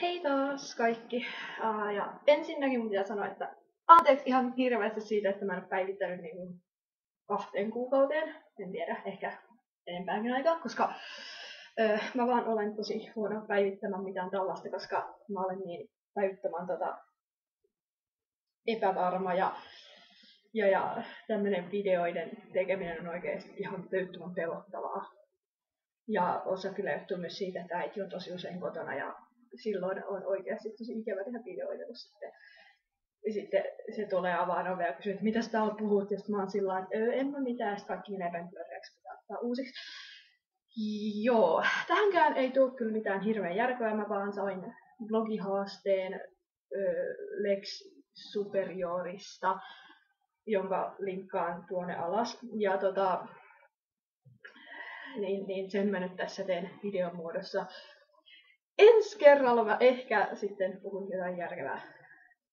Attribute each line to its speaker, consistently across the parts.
Speaker 1: Hei taas kaikki. Ja ensinnäkin mun pitää sanoa, että anteeksi ihan hirveästi siitä, että mä en ole päivittänyt niin 2 kuukauteen. En tiedä, ehkä enempääkin aikaa, koska mä vaan olen tosi huono päivittämään mitään tällaista, koska mä olen niin päivittämään epävarma ja tämmönen videoiden tekeminen on oikeesti ihan täyttömän pelottavaa. Ja osa kyllä johtuu myös siitä, että äiti on tosi usein kotona ja silloin on oikeasti tosi ikävä tehdä videoita, kun sitten se tulee avaan ovea ja kysyy, että mitä täällä puhut, ja sitten mä oon sillä että en mä mitään, ja sitten kaikki menee pönttöreiksi, pitää ottaa uusiksi. Joo, tähänkään ei tule kyllä mitään hirveän järkeä, mä vaan sain blogihaasteen Lex Superiorista, jonka linkkaan tuonne alas, ja niin sen mä nyt tässä teen videon muodossa. Ensi kerralla mä ehkä sitten puhun jotain järkevää.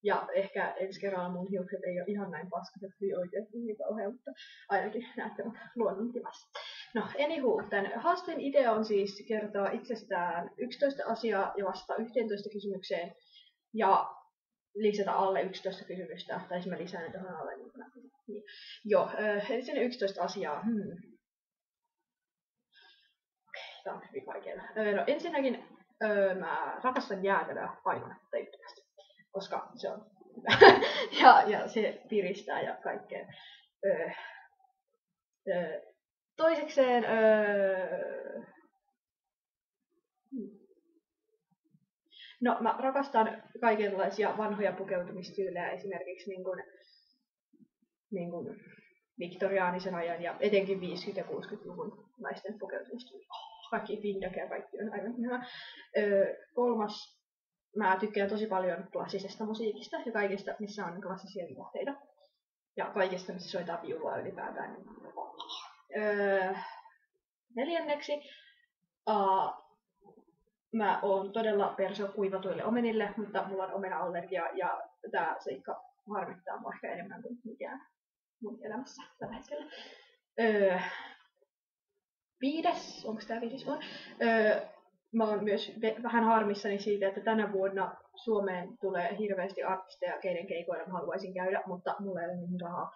Speaker 1: Ja ehkä ensi kerralla mun hiukset ei ole ihan näin paskaset kuin oikeasti niin kauhean, mutta ainakin näyttävät luonnontilasta. No, anywho, tämän haasteen idea on siis kertoa itsestään 11 asiaa ja vastata 11 kysymykseen ja lisätä alle 11 kysymystä. Tai mä lisään ne tuohon alle. Niin. Joo, eli sinne 11 asiaa. Okei, tää on hyvin vaikeaa. No ensinnäkin mä rakastan jäätelöä aivan täyttömästi, koska se on ja se piristää ja kaikkea. Toisekseen no mä rakastan kaikenlaisia vanhoja pukeutumistyylejä, esimerkiksi niin kuin viktoriaanisen ajan ja etenkin 50- ja 60-luvun naisten pukeutumistyyli. Kaikki Findak ja kaikki on aivan hyvä. Kolmas, mä tykkään tosi paljon klassisesta musiikista ja kaikesta, missä on klassisia vivahteita. Ja kaikesta, missä soitaan viulua ylipäätään. Neljänneksi, mä oon todella perso kuivatuille omenille, mutta mulla on omena-allergia ja tää seikka harmittaa mua ehkä enemmän kuin mikään mun elämässä tällä hetkellä. 5. Onko tää 5? On. Mä oon myös vähän harmissani siitä, että tänä vuonna Suomeen tulee hirveästi artisteja, keiden keikoilla mä haluaisin käydä, mutta mulla ei ole niin rahaa.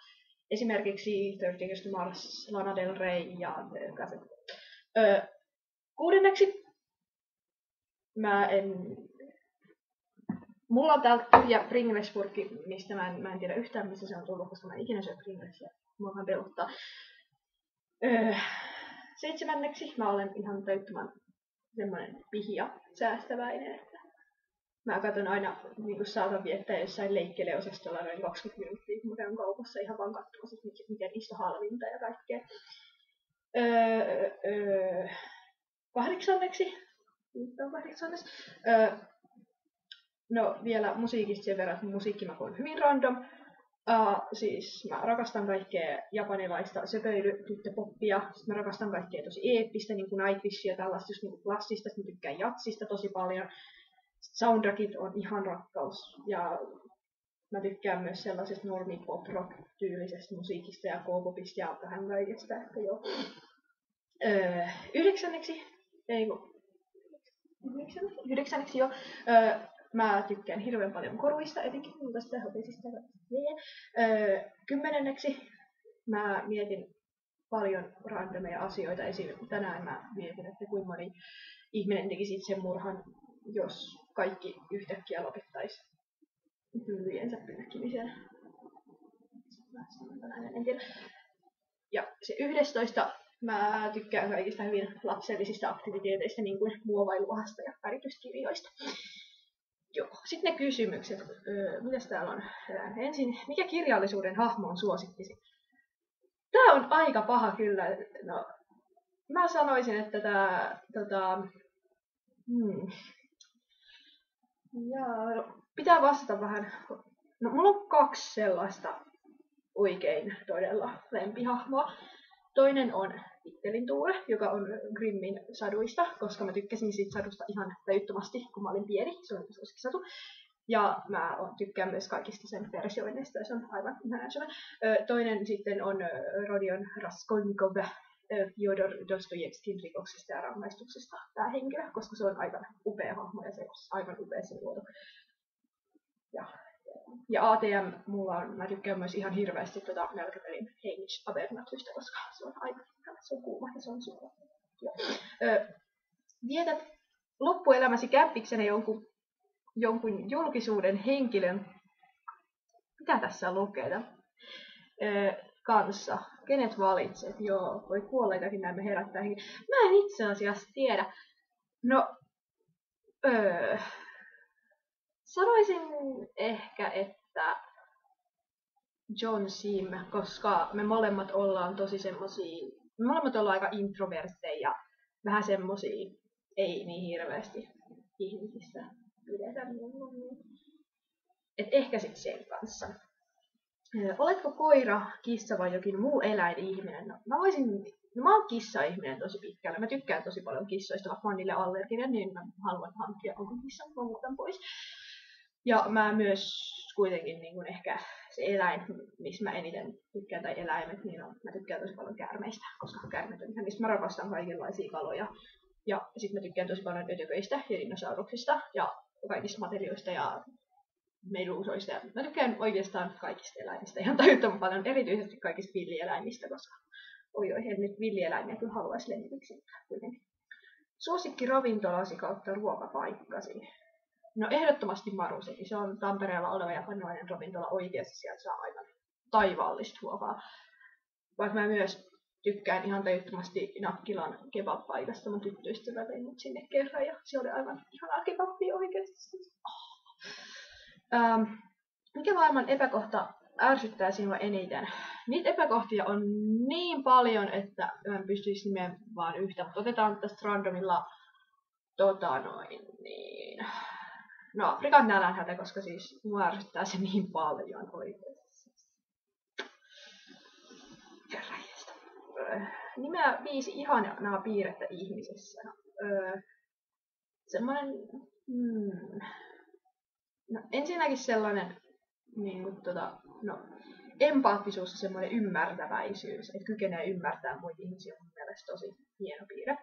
Speaker 1: Esimerkiksi 30 Years to Mars, Lana Del Rey ja Kaset. 6. Mulla on täällä tyhjä Pringles-purkki, mistä mä en tiedä yhtään, missä se on tullut, koska mä en ikinä syö Pringlesia. Mua vähän pelottaa. 7. Mä olen ihan täyttämään semmonen pihia säästäväinen, että mä katson aina, niin saatan viettää jossain leikkeleosastolla noin 20 minuuttia, kun mä käyn kaupassa ihan vaan katsomassa, mikä niistä on halvinta ja kaikkea. 8. No vielä musiikista sen verran, että musiikkimaku on hyvin random. Siis mä rakastan kaikkea japanilaista söpöilytyttöpoppia. Sitten mä rakastan kaikkea tosi eeppistä, niin kuin Nightwishia ja tällaista just niin klassista. Sitten mä tykkään jatsista tosi paljon. Soundtrackit on ihan rakkaus. Ja mä tykkään myös sellaisesta normi pop rock tyylisestä musiikista ja K-popista ja vähän kaikesta. Että joo. 9. joo. Mä tykkään hirveän paljon koruista, etenkin kultaista ja hopeisista. 10. Mä mietin paljon randomeja asioita. Esim. Tänään mä mietin, että kuinka moni ihminen tekisi itsemurhan, jos kaikki yhtäkkiä lopettaisi hyllyjensä pyyhkimisen. En tiedä. Ja se 11. Mä tykkään kaikista hyvin lapsellisista aktiviteeteista, niin kuin muovailuahasta ja värityskirjoista. Joo. Sitten ne kysymykset. Mitäs täällä on? Ensin, mikä kirjallisuuden hahmo on suosikkisi? Tää on aika paha kyllä. No, mä sanoisin, että pitää vastata vähän. No, mulla on 2 sellaista oikein todella lempihahmoa. Toinen on Vittelin Tuule, joka on Grimmin saduista, koska mä tykkäsin siitä sadusta ihan täyttömästi, kun mä olin pieni. Se on suosikkisatu. Ja mä tykkään myös kaikista sen versioinnista, ja se on aivan ihana se. Toinen sitten on Rodion Raskolnikov, Fyodor Dostojevskin rikoksista ja rangaistuksesta tämä henkilö, koska se on aivan upea hahmo ja se aivan upeassa luotu. Ja ATM mulla on, mä tykkään myös ihan hirveästi Melkemelin Hamish Abernatystä, koska se on aika se on kuuma ja se on super. Vietät loppuelämäsi kämpiksenä jonkun julkisuuden henkilön, mitä tässä lukee, kanssa. Kenet valitset? Joo, voi kuolleitakin näin me herättää. Mä en itse asiassa tiedä. No, sanoisin ehkä, että John Sim, koska me molemmat ollaan tosi semmosia, me molemmat ollaan aika introvertteja ja vähän semmosia, ei niin hirveästi ihmisissä pidetä. Et ehkä sit sen kanssa. Oletko koira, kissa vai jokin muu eläin-ihminen? No, mä oon kissa-ihminen tosi pitkällä. Mä tykkään tosi paljon kissoista, vaikka mä oon niille allerginen, niin mä haluan hankkia onko kissan, mä muutan pois. Ja mä myös kuitenkin niin kun ehkä se eläin, missä mä eniten tykkään, tai eläimet, niin mä tykkään tosi paljon käärmeistä, koska käärmeet on ihan, mistä mä rakastan kaikenlaisia kaloja. Ja sit mä tykkään tosi paljon ötököistä ja dinosauruksista ja kaikista materioista ja meduusoista. Ja mä tykkään oikeastaan kaikista eläimistä ihan tajuttoman paljon, erityisesti kaikista villieläimistä, koska en nyt villieläimiä kyllä haluaisi lemmiksi kuitenkin. Suosikki ravintolasi kautta ruokapaikkasi. No ehdottomasti Marusekin. Se on Tampereella oleva japanilainen ravintola oikeasti. Sieltä saa aivan taivaallista ruokaa. Vaikka mä myös tykkään ihan tajuttomasti Nakkilan kebab-paikasta. Mun tyttöystävä vei mut sinne kerran ja se oli aivan ihanaa kebabbia oikeasti. Mikä maailman epäkohta ärsyttää sinua eniten? Niitä epäkohtia on niin paljon, että mä en pystyisi nimeämään vaan yhtä. Mutta otetaan tästä randomilla No Afrikan nälänhätä, koska siis mua ärsyttää se niin paljon oikeesti. Nimeä 5 ihanaa piirrettä ihmisessä. Semmoinen... No, ensinnäkin sellainen empaattisuus ja semmoinen ymmärtäväisyys, että kykenee ymmärtämään muita ihmisiä on mun mielestä tosi hieno piirre.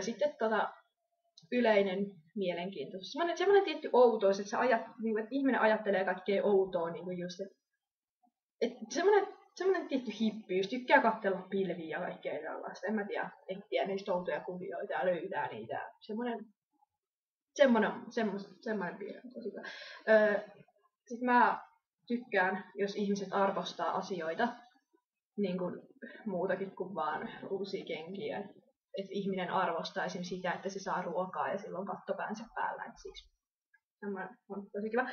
Speaker 1: Sitten yleinen mielenkiintoisuus. Semmoinen tietty outous, että että ihminen ajattelee kaikkea outoa, niin kuin just, että semmoinen tietty hippiys, tykkää katsella pilviä ja kaikkea tällaista. En mä tiedä, etsiä niistä outoja kuvioita ja löytää niitä. Semmoinen piirre on tosi hyvä. Sitten mä tykkään, jos ihmiset arvostaa asioita, niin kuin muutakin kuin vaan uusia kenkiä. Että ihminen arvostaa esimerkiksi sitä, että se saa ruokaa ja silloin katto päänsä päällä. Et siis, tämä on tosi kiva.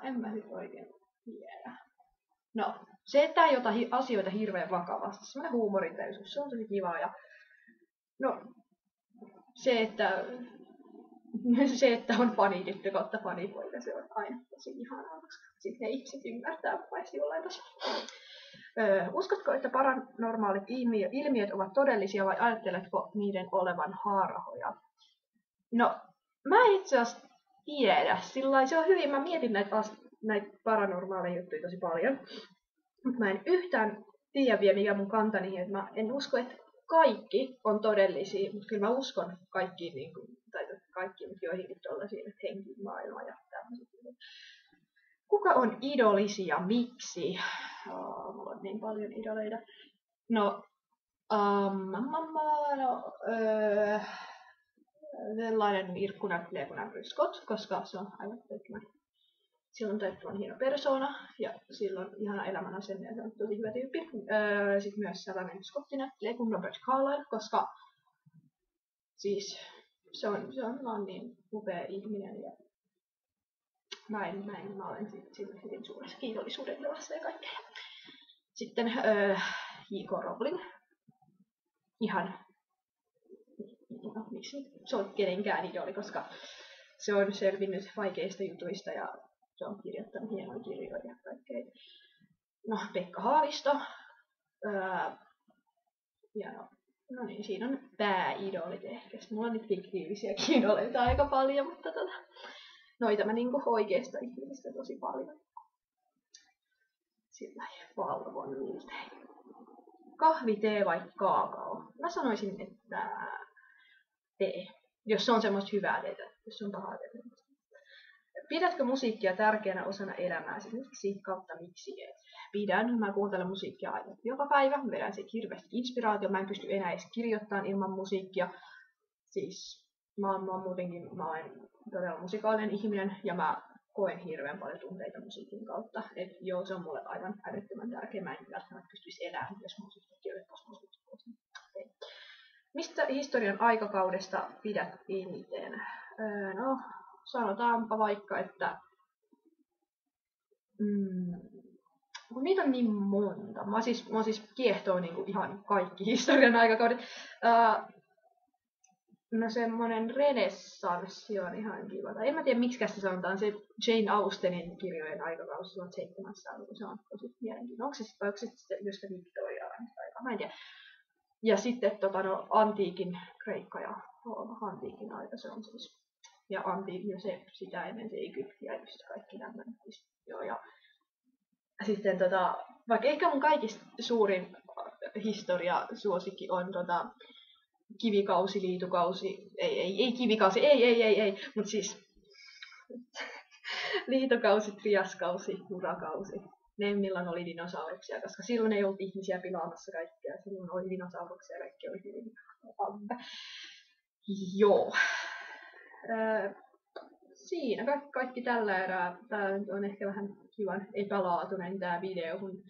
Speaker 1: En mä nyt oikein tiedä. No, se, että ei ota asioita hirveän vakavasti, semmoinen huumorintajuus, se on tosi kivaa. Ja, no, se, että on fanityttö kautta fanipoika, se on aina tosi ihanaa, koska sitten ne ihmiset ymmärtää paitsi jollain tasolla. Uskotko, että paranormaalit ilmiöt ovat todellisia vai ajatteletko niiden olevan haarahoja? No, mä itse asiassa tiedä. Sillain se on hyvin, mä mietin näitä paranormaaleja juttuja tosi paljon. Mutta mä en yhtään tiedä vielä, mikä mun kantani, että mä en usko, että kaikki on todellisia, mutta kyllä mä uskon kaikkiin, niin kuin, tai kaikkiin, mutta joihinkin tuollaisiin henkimaailmaa ja tämmöisiä. Kuka on idolisi ja miksi? Mulla on niin paljon idoleita. No, sellainen Irkku näyttelee kuin Andrew Scott, koska se on aivan silloin on hieno persona ja silloin ihana elämänasenne ja se on tosi hyvä tyyppi. Sitten myös sellainen Scotti näyttelee kuin Robert Carlyle, koska siis se on vaan niin upea ihminen ja mä olen sille hyvin suuressa kiitollisuuden tilassa ja kaikkea. Sitten J.K. Rowling. Ihan, miksi se on kenenkään idoli, koska se on selvinnyt vaikeista jutuista ja se on kirjoittanut hienoja kirjoja ja kaikkea. No, Pekka Haavisto. Ja no niin, siinä on pääidolit ehkä. Mulla on nyt fiktiivisiäkin idoleita aika paljon, mutta noita mä niinku oikeista ihmisistä tosi paljon. Sillä valvon miltei. kahvi, tee vai kaakao? Mä sanoisin, että tee, jos se on semmoista hyvää teetä, jos se on pahaa teetä. Pidätkö musiikkia tärkeänä osana elämääsi? Miksi kautta miksi et? Pidän. Mä kuuntelen musiikkia aina joka päivä. Mä vedän siitä hirveästi inspiraatio. Mä en pysty enää edes kirjoittamaan ilman musiikkia. Siis mä olen todella musikaalinen ihminen ja mä koen hirveän paljon tunteita musiikin kautta. Et joo, se on mulle aivan älyttömän tärkeä. Mä en välttämättä pystyisi elämään, jos musiikkia kirjoittaisi musiikkia. Mistä historian aikakaudesta pidät eniten? No, sanotaanpa vaikka, että kun niitä on niin monta. Mä siis kiehtoo niinku ihan kaikki historian aikakaudet. No semmonen renessanssi on ihan kiva. Tai en mä tiedä miksi se sanotaan. Se Jane Austenin kirjojen aikakausi 1700-luku. Se on tosi mielenkiintoinen. Onko se sitten jostain Victoriaa aikaa? Mä en tiedä. Ja sitten antiikin Kreikka ja antiikin aika se on siis. Ja sitä ennen se Egypti ja kaikki tämmöinen. Joo, ja sitten vaikka ehkä mun kaikista suurin historiasuosikki on kivikausi, liitokausi, ei kivikausi, ei, mutta siis liitokausi, triaskausi, urakausi. Ne milloin oli dinosauruksia, koska silloin ei ollut ihmisiä pilaamassa kaikkea, silloin oli dinosauruksia ja kaikki oli hyvin ampä. Joo. Siinä kaikki tällä erää. Tää on ehkä vähän kivan epälaatuinen tää video, kun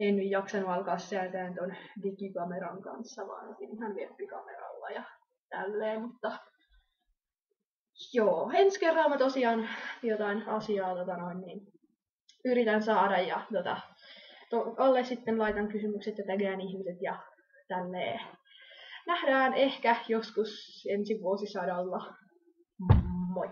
Speaker 1: en jaksanut alkaa säätää ton digikameran kanssa, vaan otin ihan webbikameralla ja tälleen, mutta joo, ensi kerralla mä tosiaan jotain asiaa niin yritän saada ja alle sitten laitan kysymykset ja tagaan ihmiset ja tälleen. Nähdään ehkä joskus ensi vuosisadalla. Moi!